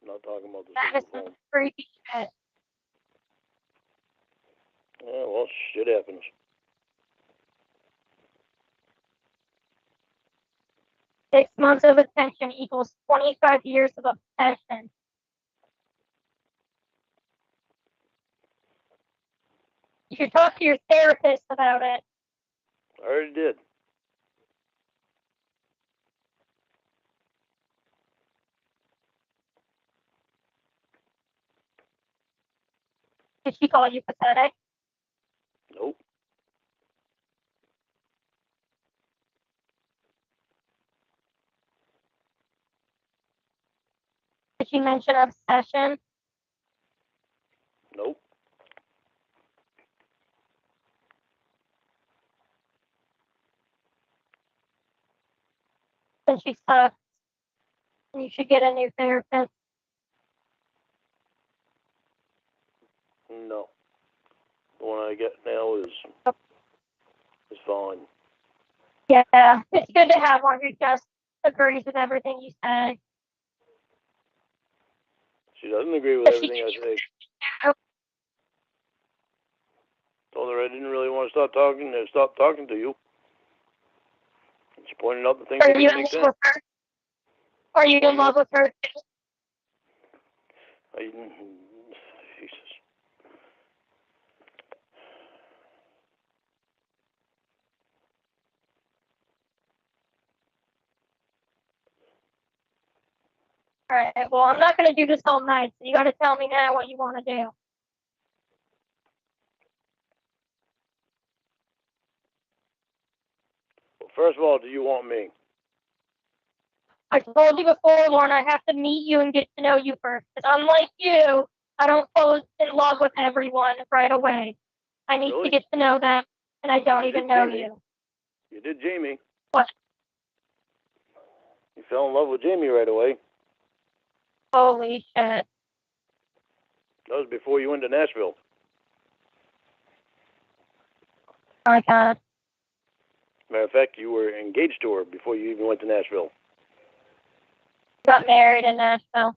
I'm not talking about this That is some creepy shit. Yeah, well, shit happens. Six months of attention equals 25 years of obsession. You should talk to your therapist about it. I already did. Did she call you pathetic? Nope. Did she mention obsession? and she sucks. And you should get a new therapist. No. The one I get now is fine. Yeah, it's good to have one who just agrees with everything you say. She doesn't agree with everything I say. Told her I didn't really want to stop talking to you. And she pointed out the things that didn't make sense. Are you in love with her? Jesus. All right, well, I'm not going to do this all night, so you got to tell me now what you want to do. Well, first of all, do you want me? I told you before, Lauren, I have to meet you and get to know you first. Because unlike you, I don't fall in love with everyone right away. I need to get to know them, and I don't even know you. You did Jamie. What? You fell in love with Jamie right away. Holy shit. That was before you went to Nashville. Oh my God. Matter of fact, you were engaged to her before you even went to Nashville. Got married in Nashville.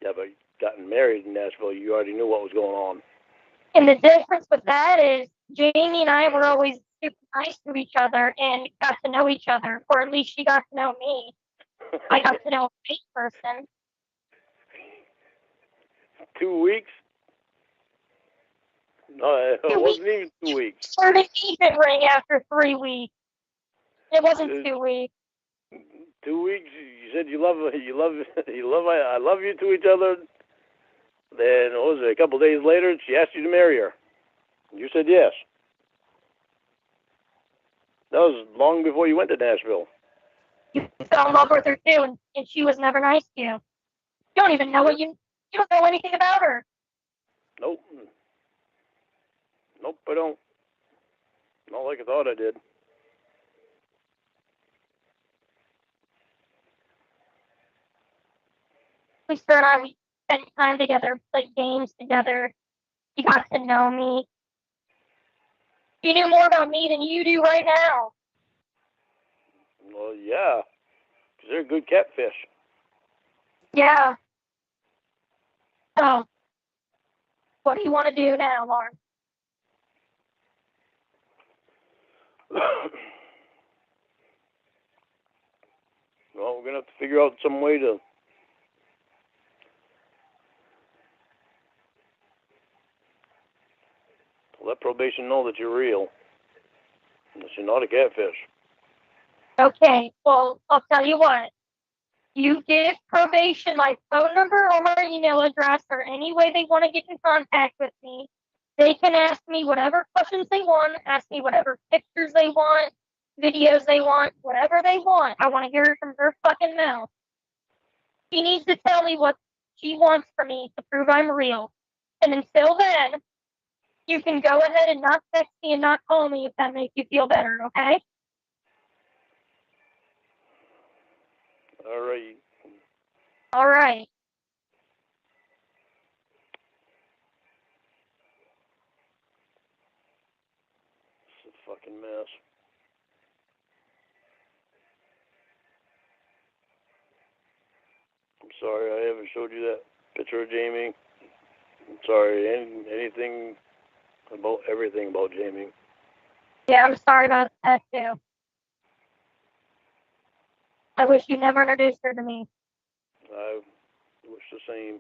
Yeah, but gotten married in Nashville, you already knew what was going on. And the difference with that is Jamie and I were always super nice to each other and got to know each other, or at least she got to know me. I got to know a fake person. 2 weeks? No, it wasn't even 2 weeks. Started engagement ring after 3 weeks. It wasn't 2 weeks. 2 weeks. You said I love you to each other. Then what was it? A couple days later, she asked you to marry her. You said yes. That was long before you went to Nashville. You fell in love with her too, and she was never nice to you. You don't even know you don't know anything about her. Nope. Nope, I don't. Not like I thought I did. Lisa and I, we spent time together, played games together. You got to know me. You knew more about me than you do right now. Well, yeah, because they're good catfish. Yeah. So, what do you want to do now, Lauren? Well, we're going to have to figure out some way to let probation know that you're real. That you're not a catfish. Okay, well, I'll tell you what. You give probation my phone number or my email address or any way they want to get in contact with me. They can ask me whatever questions they want, ask me whatever pictures they want, videos they want, whatever they want. I want to hear it from her fucking mouth. She needs to tell me what she wants from me to prove I'm real. And until then, you can go ahead and not text me and not call me if that makes you feel better, okay? All right. All right. It's a fucking mess. I'm sorry I haven't showed you that picture of Jamie. I'm sorry. Anything about everything about Jamie. Yeah, I'm sorry about that too. I wish you never introduced her to me. I wish the same.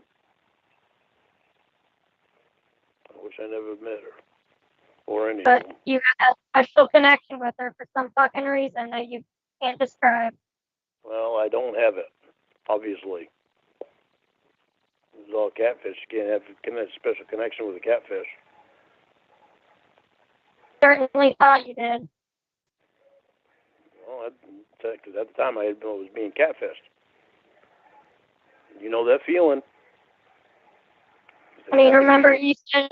I wish I never met her. Or any of them. But you have a special connection with her for some fucking reason that you can't describe. Well, I don't have it, obviously. It's all catfish. You can't have a special connection with a catfish. Certainly thought you did. Well, because at the time I was being catfished. You know that feeling. I mean, remember you said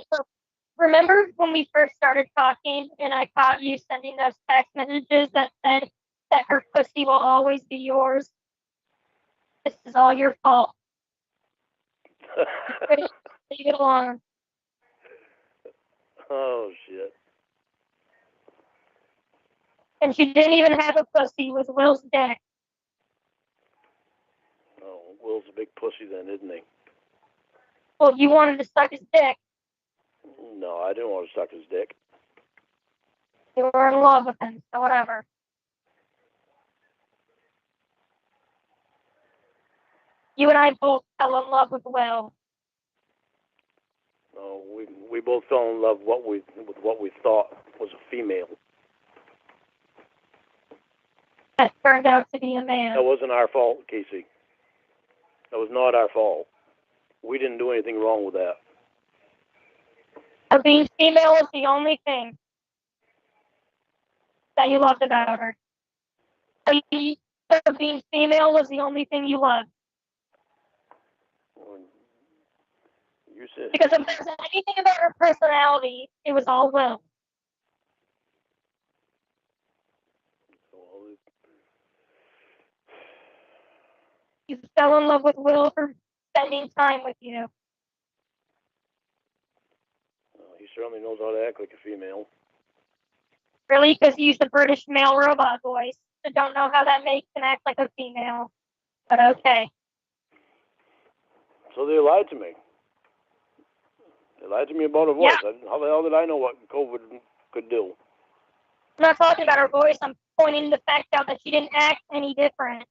remember when we first started talking and I caught you sending those text messages that said that her pussy will always be yours? This is all your fault. Leave it alone. Oh, shit. And she didn't even have a pussy with Will's dick. Oh, Will's a big pussy then, isn't he? Well, you wanted to suck his dick. No, I didn't want to suck his dick. You were in love with him, so whatever. You and I both fell in love with Will. No, we both fell in love with what we thought was a female. That turned out to be a man. That wasn't our fault, Casey. That was not our fault. We didn't do anything wrong with that. Being female was the only thing that you loved about her. So being female was the only thing you loved. You said, because if there's anything about her personality, it was all Will. You fell in love with Will for spending time with you. he certainly knows how to act like a female. Really? Because he used a British male robot voice. I don't know how that makes him act like a female. But okay. So they lied to me. They lied to me about her voice. Yeah. How the hell did I know what COVID could do? I'm not talking about her voice. I'm pointing the fact out that she didn't act any different.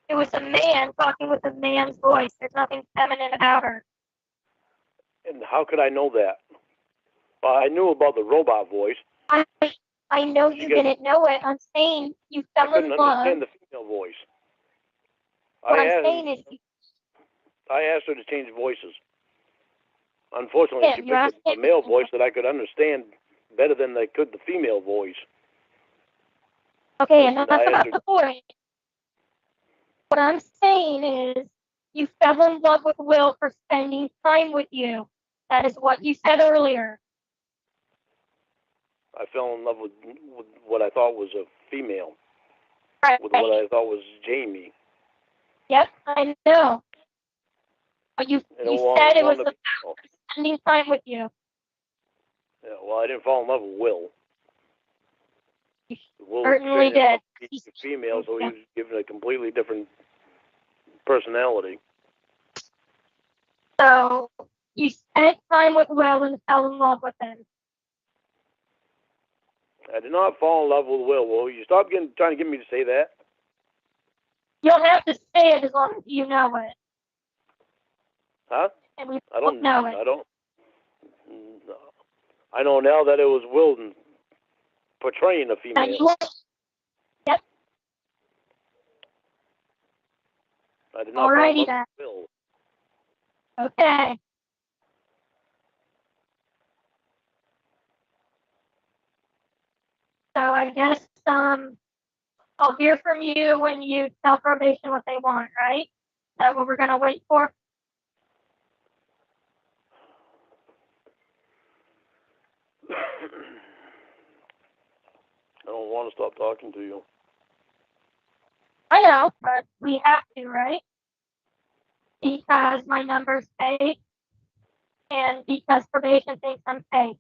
It was a man talking with a man's voice. There's nothing feminine about her. And how could I know that? Well, I knew about the robot voice. I know you didn't know it. I'm saying you fell in love. I couldn't understand the female voice. What I'm saying is I asked her to change voices. Unfortunately, Yeah, she picked a male voice that I could understand better than they could the female voice. Okay, enough about the voice. What I'm saying is you fell in love with Will for spending time with you. That is what you said earlier. I fell in love with what I thought was a female. Right. With what I thought was Jamie. Yep, I know. But you said it was about spending time with you. Yeah, well, I didn't fall in love with Will. You certainly did. He's a female, so he was given a completely different personality. So you spent time with Will and fell in love with him. I did not fall in love with Will. Will you stop trying to get me to say that? You don't have to say it as long as you know it. Huh? And we I don't know it. I know now that it was Will portraying a female. Yep. I did not fall in love with Will. Okay. So I guess I'll hear from you when you tell probation what they want, right? Is that what we're gonna wait for? I don't want to stop talking to you. I know, but we have to, right? Because my number's paid and because probation thinks I'm paid.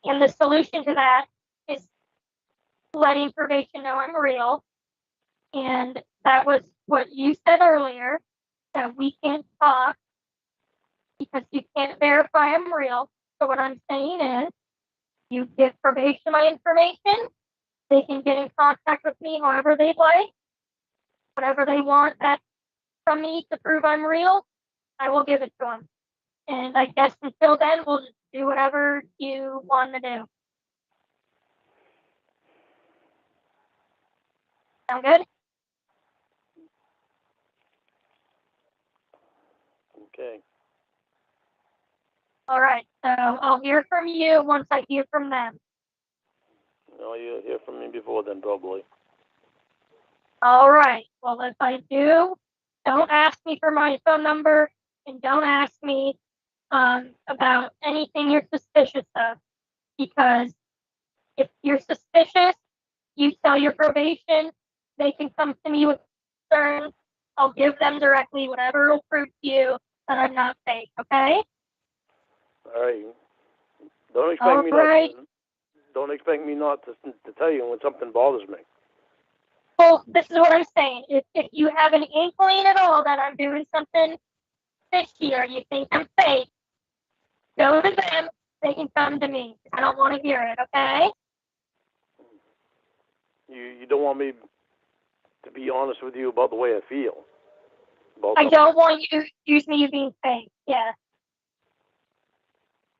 And the solution to that is letting probation know I'm real. And that was what you said earlier, that we can't talk because you can't verify I'm real. So what I'm saying is, you give probation my information, they can get in contact with me however they'd like. Whatever they want that from me to prove I'm real, I will give it to them. And I guess until then, we'll just do whatever you want to do. Sound good? Okay. All right. So I'll hear from you once I hear from them. No, you'll hear from me before then, probably. All right. Well, if I do, don't ask me for my phone number and don't ask me about anything you're suspicious of. Because if you're suspicious, you tell your probation, they can come to me with concerns. I'll give them directly whatever will prove to you that I'm not fake, okay? All right. Don't expect All me right. not. Don't expect me not to tell you when something bothers me. Well, this is what I'm saying. If you have an inkling at all that I'm doing something fishy or you think I'm fake, go to them. They can come to me. I don't want to hear it, okay? You don't want me to be honest with you about the way I feel. I don't want you to accuse me of being fake. Yeah.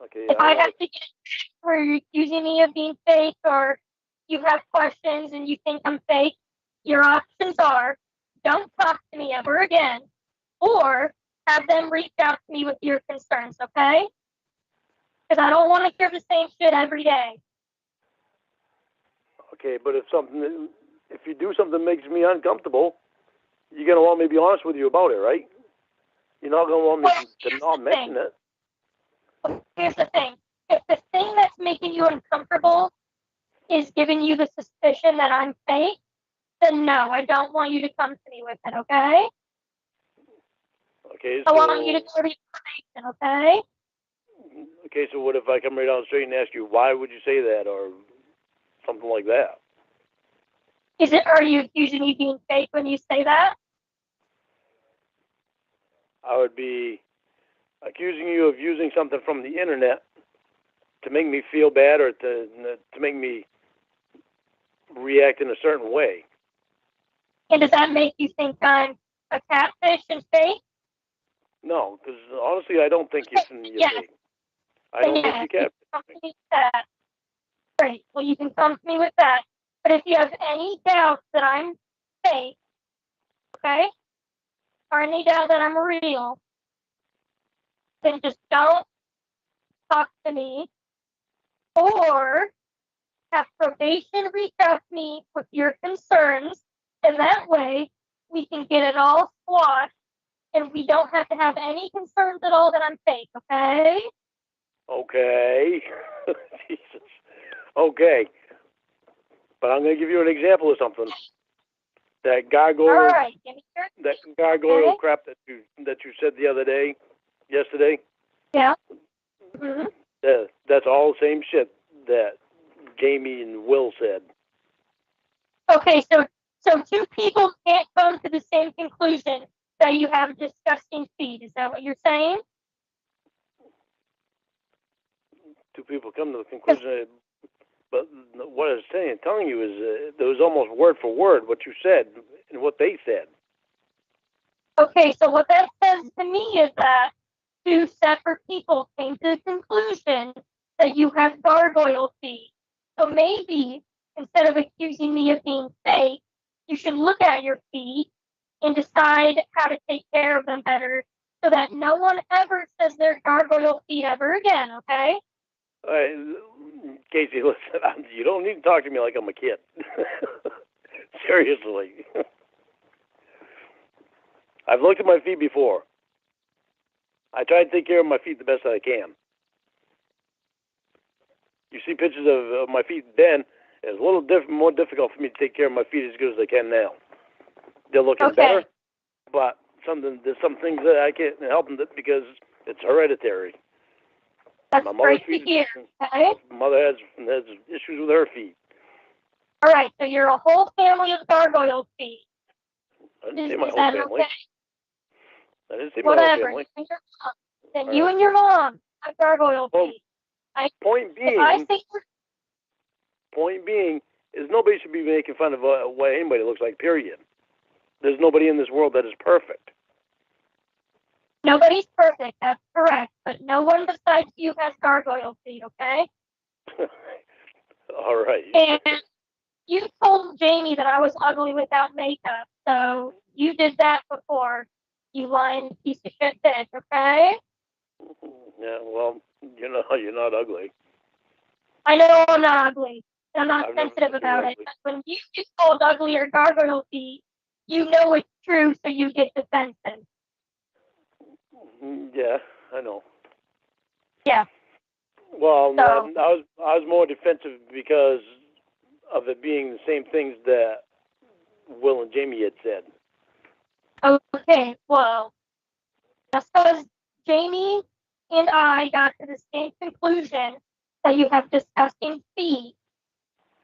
Okay. If I have to get where you're accusing me of being fake or you have questions and you think I'm fake, your options are don't talk to me ever again or have them reach out to me with your concerns, okay? Because I don't want to hear the same shit every day. Okay, but if you do something that makes me uncomfortable, you're gonna want me to be honest with you about it, right? You're not gonna want me to not mention it. Here's the thing. If the thing that's making you uncomfortable is giving you the suspicion that I'm fake, then no, I don't want you to come to me with it, okay? Okay, I want you to go to the information, okay? Okay, so what if I come right down straight and ask you, why would you say that, or something like that? Are you accusing me being fake when you say that? I would be accusing you of using something from the internet to make me feel bad or to make me react in a certain way. And does that make you think I'm a catfish and fake? No, because honestly, I don't think you're fake. I don't think you're catfish. Great. Well, you can come to me with that. But if you have any doubts that I'm fake, okay, or any doubt that I'm real, then just don't talk to me or have probation reach out to me with your concerns, and that way we can get it all squashed and we don't have to have any concerns at all that I'm fake, okay? Okay. Jesus. Okay. But I'm going to give you an example of something. That gargoyle, crap that you said the other day, yesterday. Yeah. Mm-hmm. That's all the same shit that Jamie and Will said. Okay, so two people can't come to the same conclusion that you have disgusting feet. Is that what you're saying? Two people come to the conclusion, but what I was telling you is there was almost word for word what you said and what they said. Okay, so what that says to me is that two separate people came to the conclusion that you have gargoyle feet. So maybe instead of accusing me of being fake, you should look at your feet and decide how to take care of them better so that no one ever says they're gargoyle feet ever again, okay? Casey, listen, you don't need to talk to me like I'm a kid. Seriously. I've looked at my feet before. I try to take care of my feet the best that I can. You see pictures of my feet then, it's a little more difficult for me to take care of my feet as good as I can now. They're looking better, but there's some things that I can't help them because it's hereditary. That's great to hear. Okay? My mother has issues with her feet. All right, so you're a whole family of gargoyle feet. I didn't say my whole family. Okay? I didn't say my whole family. Then you and your mom have gargoyle feet. Point being is nobody should be making fun of what anybody looks like, period. There's nobody in this world that is perfect. Nobody's perfect, that's correct. But no one besides you has gargoyle feet, okay? All right. And you told Jamie that I was ugly without makeup, so you did that before. You lying piece of shit bitch, okay? Yeah, well, you're not ugly. I know I'm not ugly. I'm not sensitive about it. But when you get called ugly or gargoyle feet, you know it's true, so you get defensive. Yeah, I know. Yeah. Well, So, I was more defensive because of it being the same things that Will and Jamie had said. okay, well, just because Jamie and I got to the same conclusion that you have disgusting feet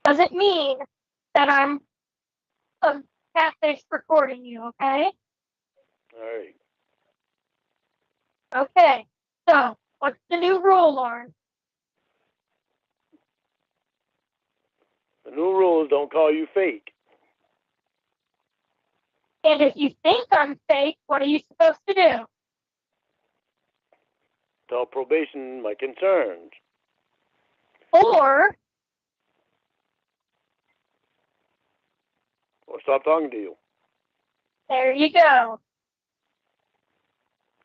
doesn't mean that I'm a catfish recording you, okay? All right. Okay, so what's the new rule, Lauren? The new rule is don't call you fake. And if you think I'm fake, what are you supposed to do? Tell probation my concerns. Or Stop talking to you. there you go.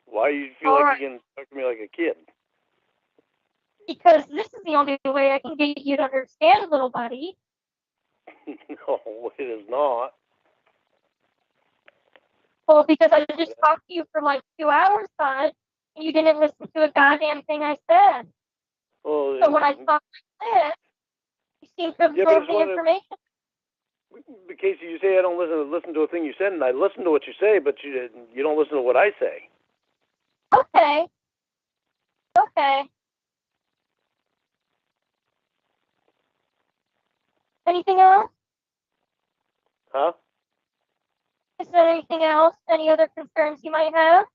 Why you feel All like right. you can talk to me like a kid? Because this is the only way I can get you to understand, little buddy. No, it is not. Well, because I just talked to you for like 2 hours, bud, and you didn't listen to a goddamn thing I said. Well, So when I talked like this, you seem to absorb the information. Casey, you say I don't listen to a thing you said, and I listen to what you say, but you don't listen to what I say. Okay. Okay. Anything else? Huh? Is there anything else? Any other concerns you might have?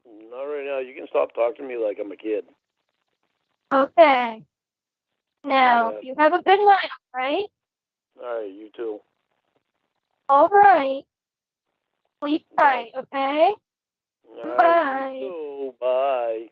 Not right now. You can stop talking to me like I'm a kid. Okay. Now, you have a good night, all right? All right, you too. All right. Sleep tight, okay? All right, Bye. you too. Bye.